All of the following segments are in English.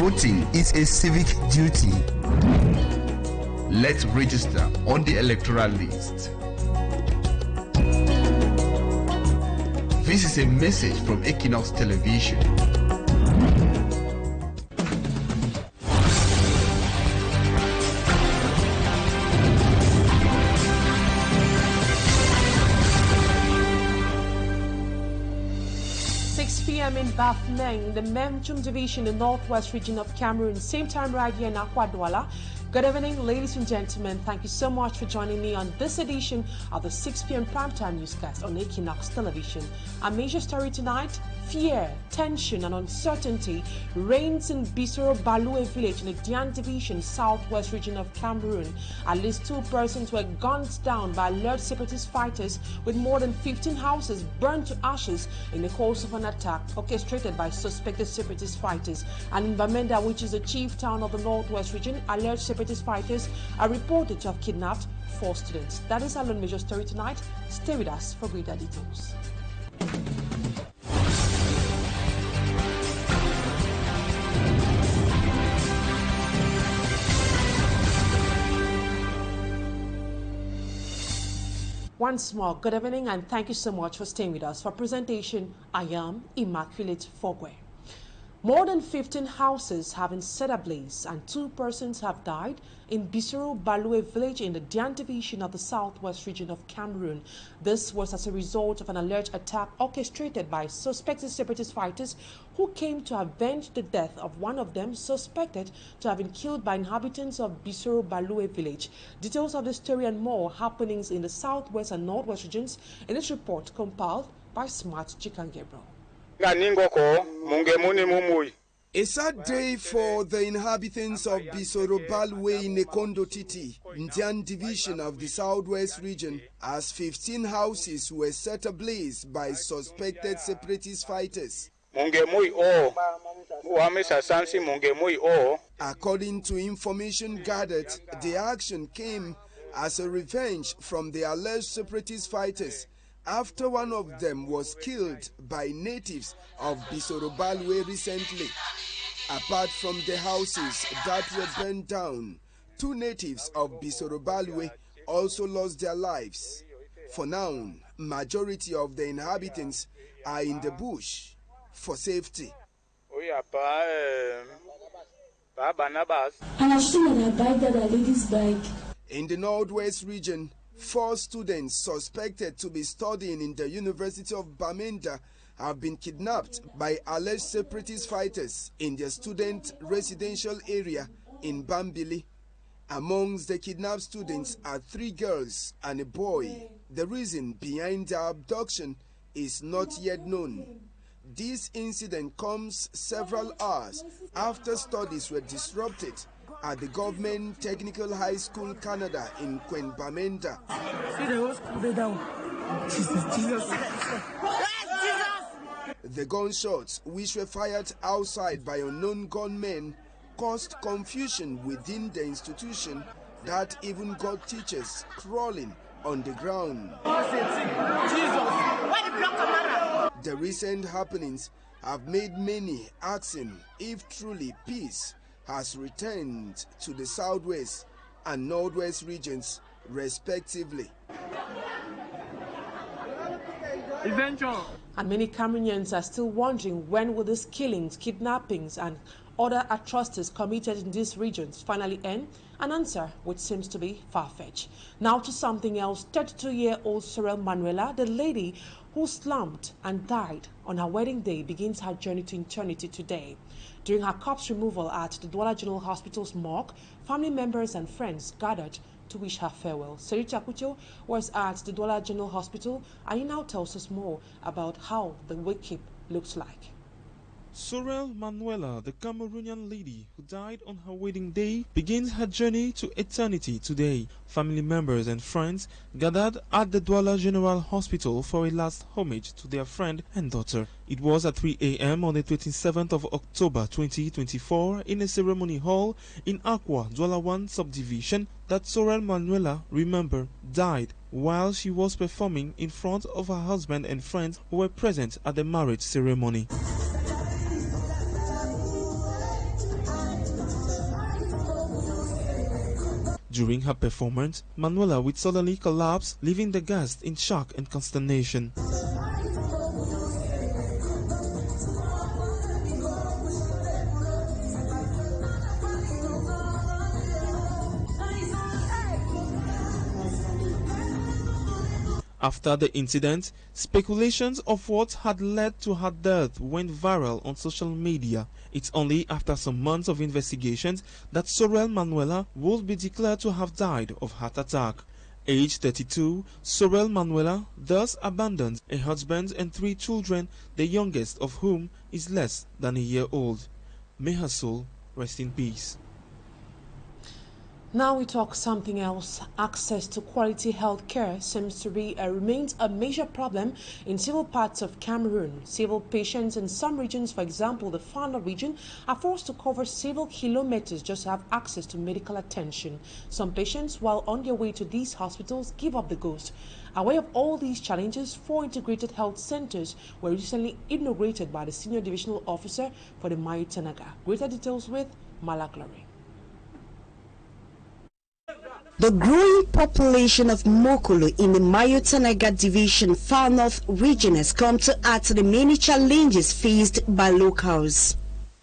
Voting is a civic duty. Let's register on the electoral list. This is a message from Equinoxe Television. In Bafneng, the Memchum Division in the Northwest region of Cameroon. Same time right here in Akwadwala. Good evening, ladies and gentlemen. Thank you so much for joining me on this edition of the 6 p.m. primetime newscast on Equinoxe Television. Our major story tonight: fear, tension, and uncertainty reigns in Bisoro Balue village in the Dian Division, southwest region of Cameroon. At least 2 persons were gunned down by alert separatist fighters, with more than 15 houses burned to ashes in the course of an attack orchestrated by suspected separatist fighters. And in Bamenda, which is the chief town of the northwest region, alert separatist fighters are reported to have kidnapped 4 students. That is our major story tonight. Stay with us for greater details. Once more, good evening and thank you so much for staying with us. For presentation, I am Immaculate Fogwe. More than 15 houses have been set ablaze and 2 persons have died in Bisoro Balue village in the Dian Division of the southwest region of Cameroon. This was as a result of an alleged attack orchestrated by suspected separatist fighters who came to avenge the death of one of them, suspected to have been killed by inhabitants of Bisoro Balue village. Details of the story and more happenings in the southwest and northwest regions in this report compiled by Smart Chikan Gabriel. A sad day for the inhabitants of Bisoro Balwe in Nekondo Titi, Ndian division of the southwest region, as 15 houses were set ablaze by suspected separatist fighters. According to information gathered, the action came as a revenge from the alleged separatist fighters after one of them was killed by natives of Bisoro Balwe recently. Apart from the houses that were burned down, 2 natives of Bisoro Balwe also lost their lives. For now, majority of the inhabitants are in the bush for safety. In the northwest region, 4 students suspected to be studying in the University of Bamenda have been kidnapped by alleged separatist fighters in their student residential area in Bambili. Amongst the kidnapped students are 3 girls and a boy. The reason behind their abduction is not yet known. This incident comes several hours after studies were disrupted at the Government Technical High School Canada in Bamenda. The gunshots, which were fired outside by unknown gunmen, caused confusion within the institution that even got teachers crawling on the ground. The recent happenings have made many asking if truly peace has returned to the southwest and northwest regions, respectively. And many Cameroonians are still wondering when will these killings, kidnappings, and other atrocities committed in these regions finally end? An answer which seems to be far-fetched. Now to something else. 32-year-old Sorel Manuela, the lady who slumped and died on her wedding day, begins her journey to eternity today. During her corpse removal at the Douala General Hospital's morgue, family members and friends gathered to wish her farewell. Serita Kucho was at the Douala General Hospital and he now tells us more about how the wake-up looks like. Sorel Manuela, the Cameroonian lady who died on her wedding day, begins her journey to eternity today. Family members and friends gathered at the Douala General Hospital for a last homage to their friend and daughter. It was at 3 a.m. on the 27th of October 2024 in a ceremony hall in Akwa, Douala 1 subdivision that Sorel Manuela, remember, died while she was performing in front of her husband and friends who were present at the marriage ceremony. During her performance, Manuela would suddenly collapse, leaving the guests in shock and consternation. After the incident, speculations of what had led to her death went viral on social media. It's only after some months of investigations that Sorel Manuela would be declared to have died of heart attack. Aged 32, Sorel Manuela thus abandoned a husband and 3 children, the youngest of whom is less than a year old. May her soul rest in peace. Now we talk something else. Access to quality health care seems to be remains a major problem in several parts of Cameroon. Several patients in some regions, for example the Far North region, are forced to cover several kilometers just to have access to medical attention. Some patients, while on their way to these hospitals, give up the ghost. Aware of all these challenges, 4 integrated health centers were recently inaugurated by the Senior Divisional Officer for the Mayo-Tanaga. Greater details with Malaglory. The growing population of Mokolo in the Mayo-Tanaga Division Far North region has come to add to the many challenges faced by locals.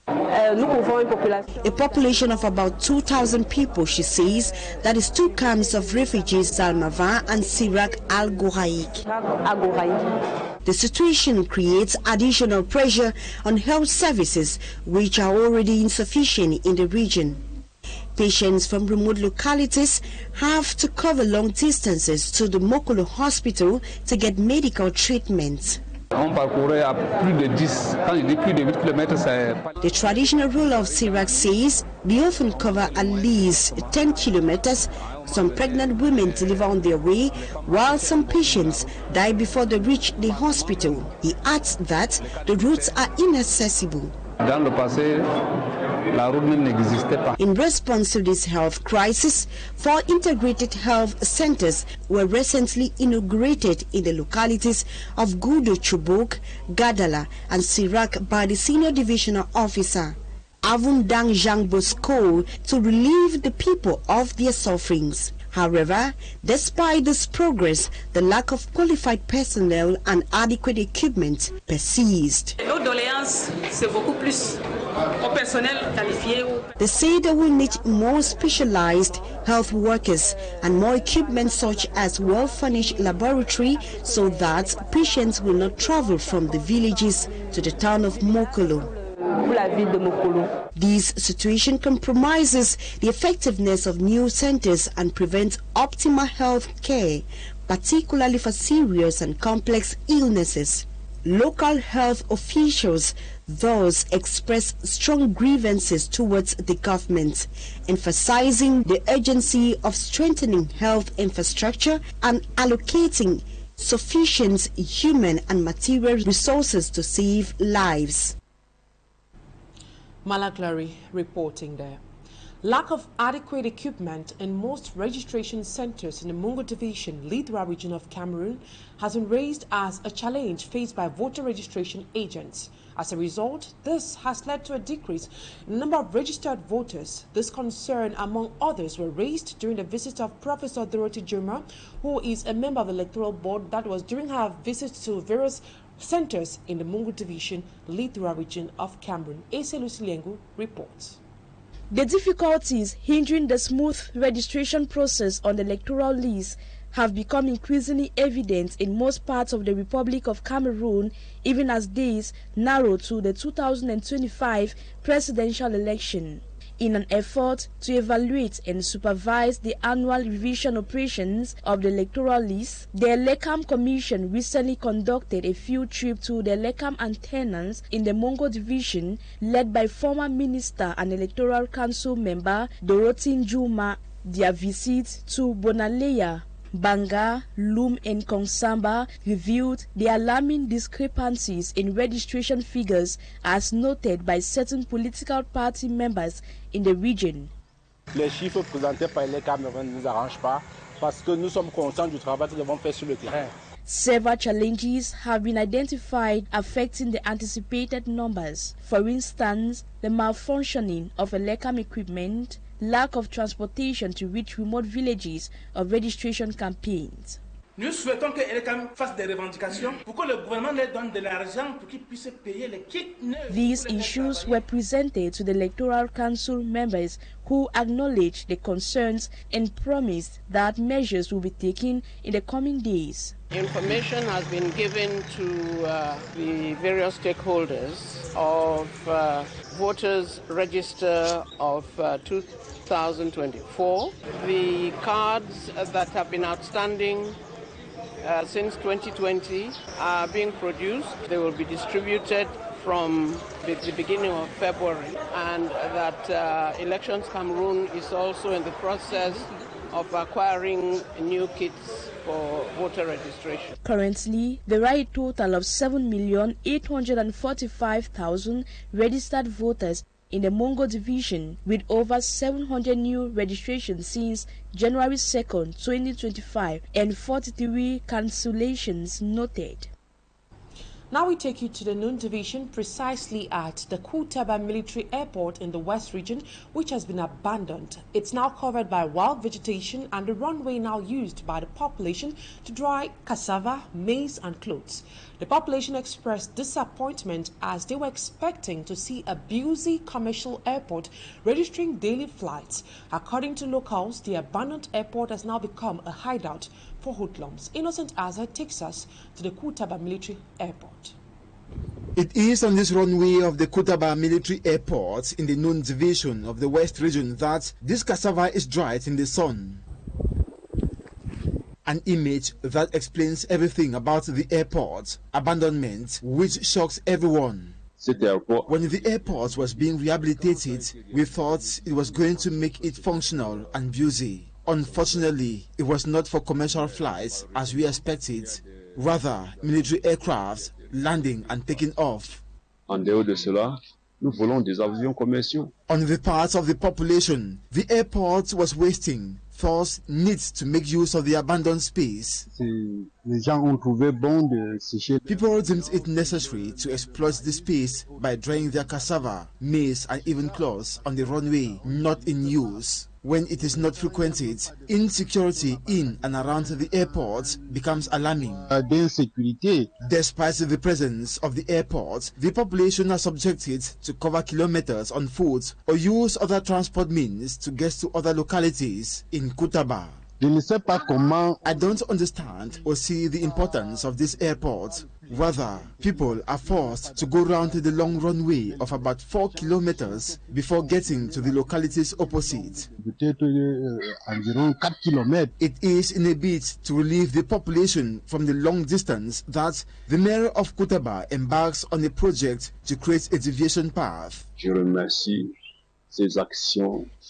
A population of about 2,000 people, she says, that is 2 camps of refugees, Zalmavan and Sirak Al-Goraik. The situation creates additional pressure on health services, which are already insufficient in the region. Patients from remote localities have to cover long distances to the Mokolo hospital to get medical treatment. The traditional ruler of Sirak says they often cover at least 10 kilometers. Some pregnant women deliver on their way, while some patients die before they reach the hospital. He adds that the routes are inaccessible. In response to this health crisis, 4 integrated health centers were recently inaugurated in the localities of Gudo Chubok, Gadala and Sirak by the Senior Divisional Officer Avundang Jean Bosco to relieve the people of their sufferings. However, despite this progress, the lack of qualified personnel and adequate equipment persists. They say they will need more specialized health workers and more equipment such as well-furnished laboratory so that patients will not travel from the villages to the town of Mokolo. This situation compromises the effectiveness of new centers and prevents optimal health care, particularly for serious and complex illnesses. Local health officials thus express strong grievances towards the government, emphasizing the urgency of strengthening health infrastructure and allocating sufficient human and material resources to save lives. Malaglory reporting there. Lack of adequate equipment in most registration centers in the Mungo Division, Lithra region of Cameroon, has been raised as a challenge faced by voter registration agents. As a result, this has led to a decrease in the number of registered voters. This concern, among others, were raised during the visit of Professor Dorothy Juma, who is a member of the Electoral Board, that was during her visit to various centers in the Mungo Division, Lithra region of Cameroon. Ase Lucilengu reports. The difficulties hindering the smooth registration process on the electoral list have become increasingly evident in most parts of the Republic of Cameroon, even as days narrow to the 2025 presidential election. In an effort to evaluate and supervise the annual revision operations of the electoral list, the Elecam Commission recently conducted a field trip to the Elecam antennas in the Mongo Division, led by former Minister and Electoral Council member Dorothy Juma. Their visit to Bonaleya, Banga, Loom and Kongsamba revealed the alarming discrepancies in registration figures as noted by certain political party members in the region. Les chiffres présentés par les Camerounais ne nous arrangent pas parce que nous sommes conscients du travail que nous devons faire sur le terrain. Several challenges have been identified affecting the anticipated numbers. For instance, the malfunctioning of Elecam equipment, lack of transportation to reach remote villages of registration campaigns. Nous souhaitons que l'État fasse des revendications pour que le gouvernement leur donne de l'argent pour qu'ils puissent payer les kits neufs. These issues were presented to the Electoral Council members who acknowledged the concerns and promised that measures will be taken in the coming days. Information has been given to the various stakeholders of voters register of 2024. The cards that have been outstanding since 2020 are being produced. They will be distributed from the beginning of February, and that Elections Cameroon is also in the process of acquiring new kits for voter registration. Currently, there are a total of 7,845,000 registered voters in the Mongo division, with over 700 new registrations since January 2nd, 2025, and 43 cancellations noted. Now we take you to the Nous division, precisely at the Kaba military airport in the West region, which has been abandoned. It's now covered by wild vegetation and the runway now used by the population to dry cassava, maize and clothes. The population expressed disappointment as they were expecting to see a busy commercial airport registering daily flights. According to locals, the abandoned airport has now become a hideout for hoodlums. Innocent Azar takes us to the Kaba military airport. It is on this runway of the Kaba military airport in the Nous division of the West region that this cassava is dried in the sun. An image that explains everything about the airport abandonment, which shocks everyone. When the airport was being rehabilitated, we thought it was going to make it functional and busy. Unfortunately, it was not for commercial flights as we expected, rather military aircrafts landing and taking off. En dehors de cela, nous volons des avions commerciaux. On the part of the population, the airport was wasting, thus needs to make use of the abandoned space. People deemed it necessary to exploit the space by drying their cassava, maize and even cloths on the runway not in use. When it is not frequented, insecurity in and around the airport becomes alarming. Despite the presence of the airport, the population are subjected to cover kilometers on foot or use other transport means to get to other localities in Kaba. I don't understand or see the importance of this airport. Rather, people are forced to go round the long runway of about 4 kilometers before getting to the localities opposite. It is in a bid to relieve the population from the long distance that the mayor of Kaba embarks on a project to create a deviation path.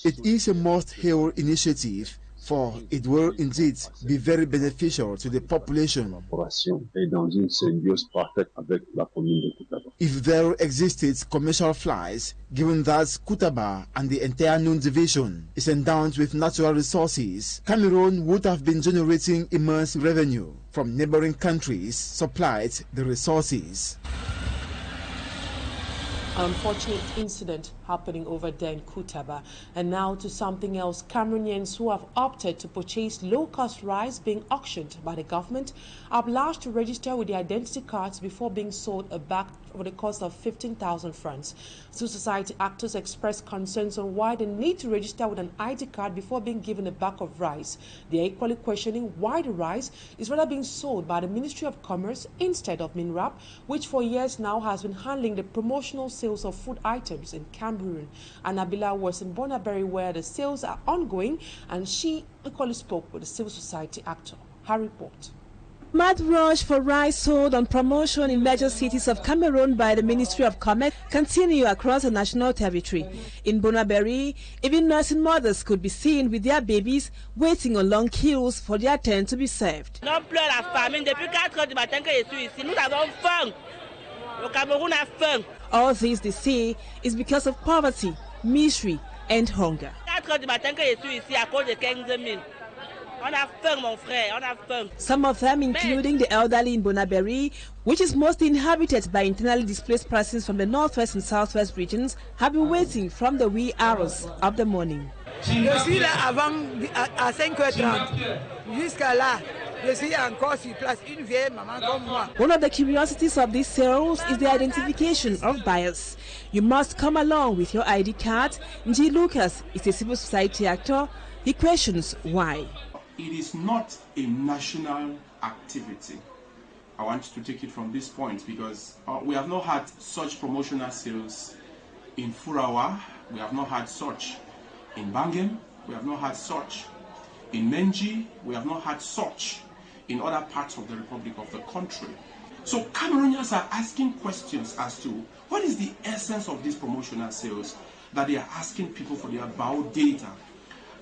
It is a must-hail initiative, for it will indeed be very beneficial to the population. If there existed commercial flights, given that Kaba and the entire Nous division is endowed with natural resources, Cameroon would have been generating immense revenue from neighboring countries supplied the resources. An unfortunate incident happening over there in Kaba. And now to something else. Cameroonians who have opted to purchase low-cost rice being auctioned by the government are obliged to register with their identity cards before being sold a bag for the cost of 15,000 francs. Civil society actors expressed concerns on why they need to register with an ID card before being given a bag of rice. They are equally questioning why the rice is rather being sold by the Ministry of Commerce instead of MINRAP, which for years now has been handling the promotional sales of food items in Cameroon. And Nabila was in Bonaberi where the sales are ongoing, and she equally spoke with the civil society actor. Her report. Mad rush for rice sold on promotion in major cities of Cameroon by the Ministry of Commerce continue across the national territory. In Bonaberi, even nursing mothers could be seen with their babies waiting on long queues for their turn to be served. All this, they say, is because of poverty, misery and hunger. Some of them, including the elderly in Bonaberi, which is mostly inhabited by internally displaced persons from the northwest and southwest regions, have been waiting from the wee hours of the morning. Je suis là avant à 5h30 jusqu'à là. Je suis encore sur place, une vieille maman comme moi. One of the curiosities of these sales is the identification of buyers. You must come along with your ID card. Nji Lucas is a civil society actor. He questions why. It is not a national activity. I want to take it from this point because we have not had such promotional sales in Furawa. We have not had such in Bangem. We have not had such in Menji. We have not had such in other parts of the Republic of the country. So Cameroonians are asking questions as to what is the essence of these promotional sales that they are asking people for their bio data.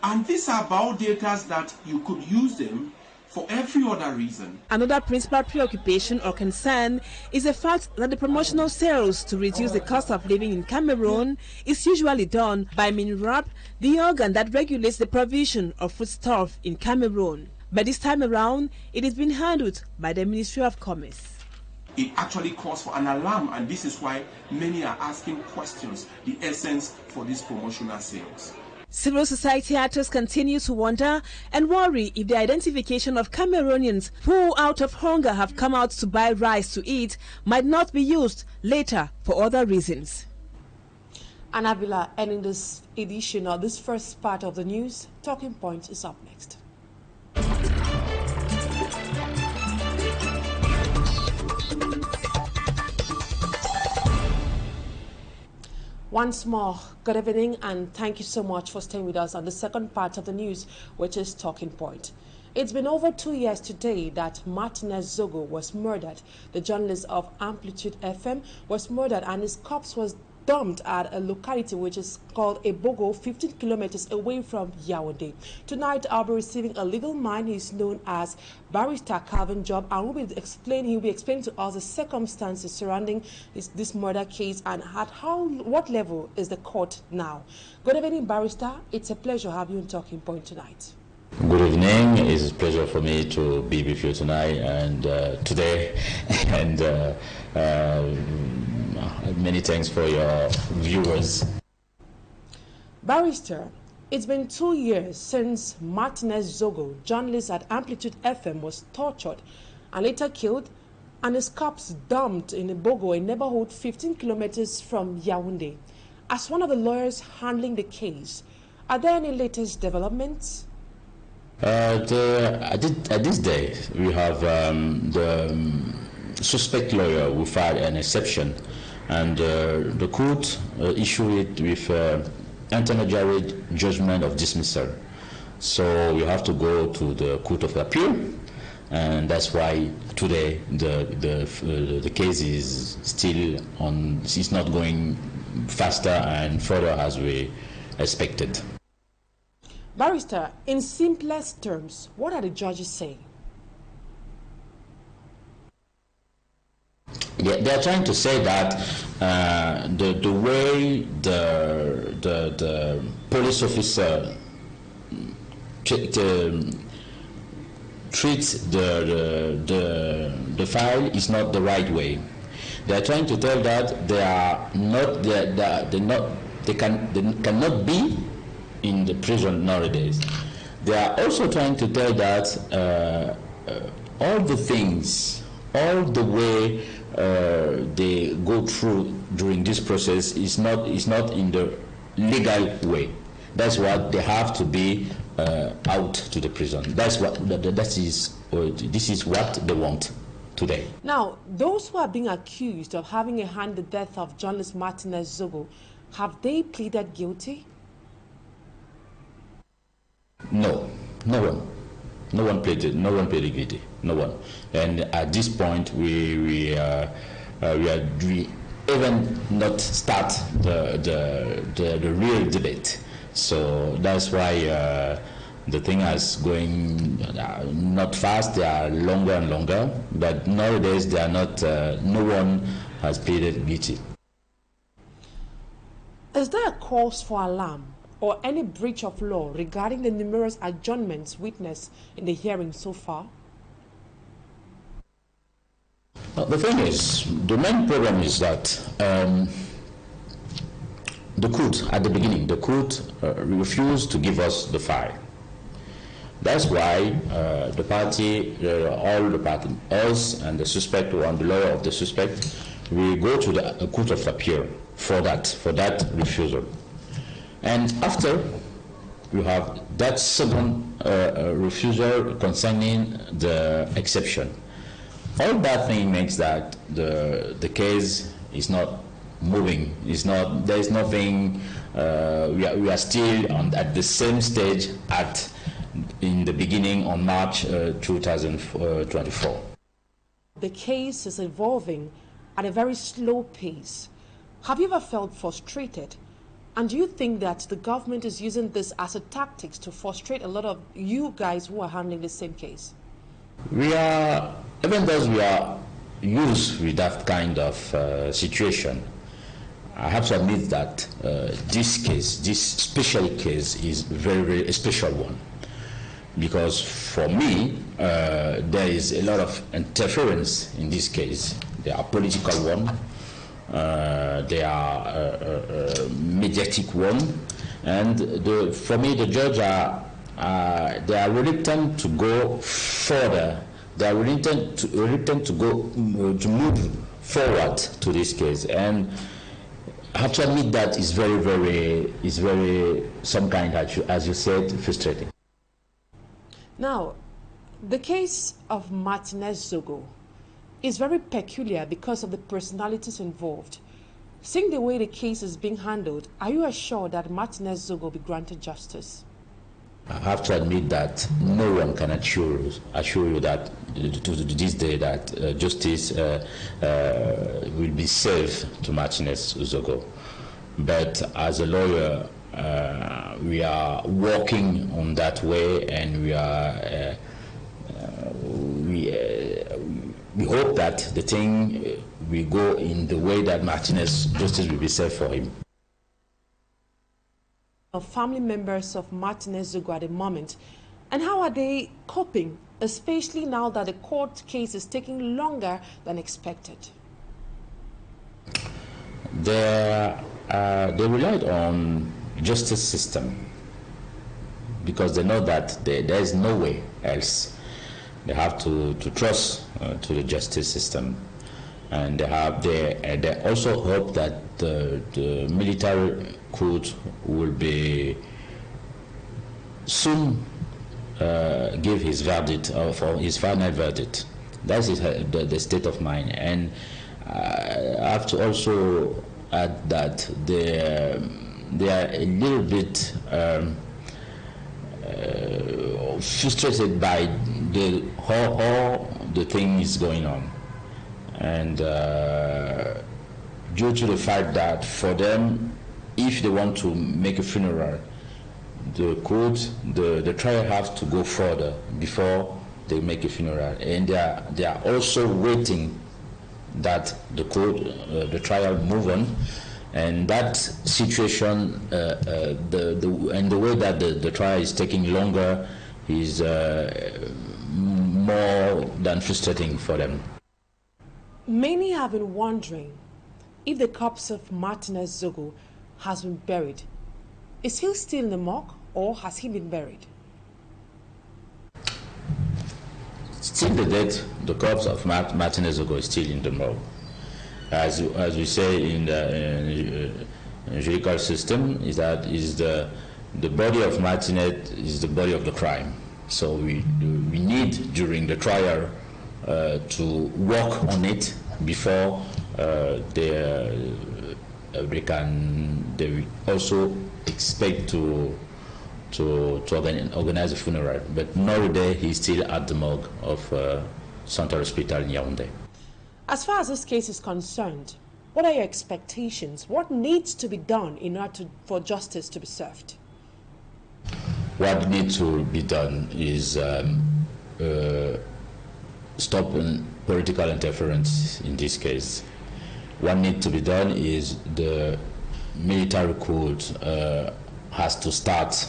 And these are bio data that you could use them for every other reason. Another principal preoccupation or concern is the fact that the promotional sales to reduce the cost of living in Cameroon is usually done by MINRAP, the organ that regulates the provision of foodstuff in Cameroon. But this time around, it is being handled by the Ministry of Commerce. It actually calls for an alarm, and this is why many are asking questions, the essence for these promotional sales. Civil society actors continue to wonder and worry if the identification of Cameroonians who out of hunger have come out to buy rice to eat might not be used later for other reasons. And Abila, ending this edition or this first part of the news, Talking Point is up next. Once more, good evening and thank you so much for staying with us on the second part of the news, which is Talking Point. It's been over 2 years today that Martinez Zogo was murdered. The journalist of Amplitude FM was murdered and his corpse was dumped at a locality which is called Ebogo, 15 kilometers away from Yaoundé. Tonight, I'll be receiving a legal man. He's known as Barrister Calvin Job, and he'll be explaining to us the circumstances surrounding this murder case and at what level is the court now. Good evening, Barrister. It's a pleasure to have you on Talking Point tonight. Good evening. It's a pleasure for me to be with you tonight and today, and many thanks for your viewers. Barrister, it's been 2 years since Martinez Zogo, journalist at Amplitude FM, was tortured and later killed, and his corpse dumped in Ebogo, a neighborhood 15 kilometers from Yaoundé. As one of the lawyers handling the case, are there any latest developments? At this day, we have the suspect lawyer who filed an exception, and the court issued it with intermediary judgment of dismissal. So we have to go to the Court of Appeal, and that's why today the case is still on. It's not going faster and further as we expected. Barrister, in simplest terms, what are the judges saying? Yeah, they are trying to say that the way the police officer treats the file is not the right way. They are trying to tell that they cannot be in the prison nowadays. They are also trying to tell that all the things, all the way they go through during this process is not in the legal way. That's what they have to be out to the prison. This is what they want today. Now, those who are being accused of having a hand in the death of journalist Martinez Zogo, have they pleaded guilty? No one pleaded guilty. No one. And at this point, we even not start the real debate. So that's why the thing is going not fast. They are longer and longer. But nowadays, they are not. No one has pleaded guilty. Is there a cause for alarm or any breach of law regarding the numerous adjournments witnessed in the hearing so far? The thing is, the main problem is that the court, at the beginning, the court refused to give us the file. That's why the party, all the party, us and the suspect, or the lawyer of the suspect, we go to the court of appeal for that refusal. And after, you have that second refusal concerning the exception. All that thing makes that the case is not moving. There is nothing. We are still at the same stage in the beginning on March 2024. The case is evolving at a very slow pace. Have you ever felt frustrated? And do you think that the government is using this as a tactic to frustrate a lot of you guys who are handling the same case? Even though we are used with that kind of situation, I have to admit that this special case is very, very a special one. Because for me, there is a lot of interference in this case. There are political one, there are mediatic one, and for me, the judge they are reluctant to go further. They are reluctant to move forward to this case, and I have to admit that is very some kind, as you said, frustrating. Now, the case of Martinez Zogo is very peculiar because of the personalities involved. Seeing the way the case is being handled, are you assured that Martinez Zogo will be granted justice? I have to admit that no one can assure you that to this day that justice will be served to Martinez Zogo. But as a lawyer, we are working on that way, and we hope that the thing will go in the way that Martinez justice will be served for him. Family members of Martinez Zogo at the moment, and how are they coping, especially now that the court case is taking longer than expected? They relied on justice system because they know that there is no way else. They have to trust to the justice system, and they also hope that the military court will be soon give his verdict for his final verdict. That is the state of mind. And I have to also add that they are a little bit frustrated by how the thing is going on, and due to the fact that for them, if they want to make a funeral, the trial has to go further before they make a funeral, and they are also waiting that the trial move on. And that situation, and the way that the trial is taking longer is more than frustrating for them. Many have been wondering if the corpse of Martinez Zogo has been buried. Is he still in the morgue, or has he been buried? Still the death, the corpse of Martinez Zogo is still in the morgue. As we say in the judicial system, is the body of Martinez is the body of the crime. So we need during the trial to work on it before they will also expect to organize a funeral. But nowadays he's still at the morgue of Central Hospital in Yaoundé. As far as this case is concerned, what are your expectations? What needs to be done in order for justice to be served? What needs to be done is stop political interference in this case. What needs to be done is the military court has to start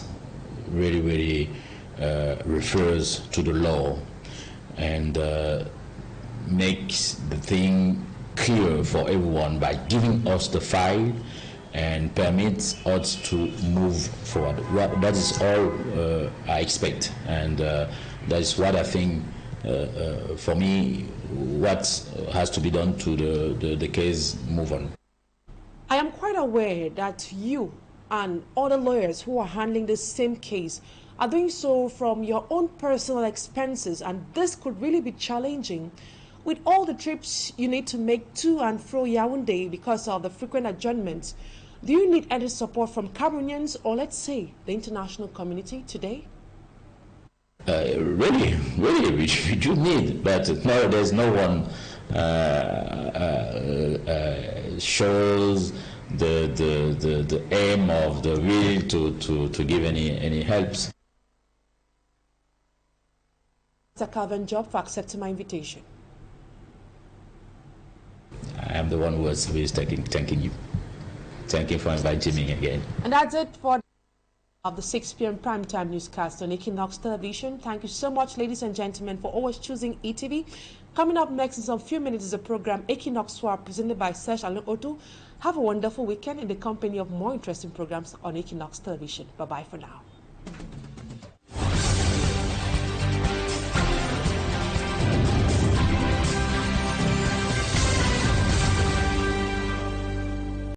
really refers to the law, and makes the thing clear for everyone by giving us the file and permits us to move forward. Well, that is all I expect, and that is what I think, for me, what has to be done to the case move on. I am quite aware that you and other lawyers who are handling this same case are doing so from your own personal expenses, and this could really be challenging with all the trips you need to make to and fro Yaoundé because of the frequent adjournments. Do you need any support from Cameroonians or, let's say, the international community today? Really, we do need, but no, there's no one shows the aim of the will to give any helps. Mr. Calvin Job, for accepting my invitation. I am the one who is thanking you. Thank you for inviting me again. And that's it for the 6 p.m. primetime newscast on Equinoxe Television. Thank you so much, ladies and gentlemen, for always choosing ETV. Coming up next in some few minutes is the program Equinoxe Soir, presented by Serge Alain Otto. Have a wonderful weekend in the company of more interesting programs on Equinoxe Television. Bye-bye for now.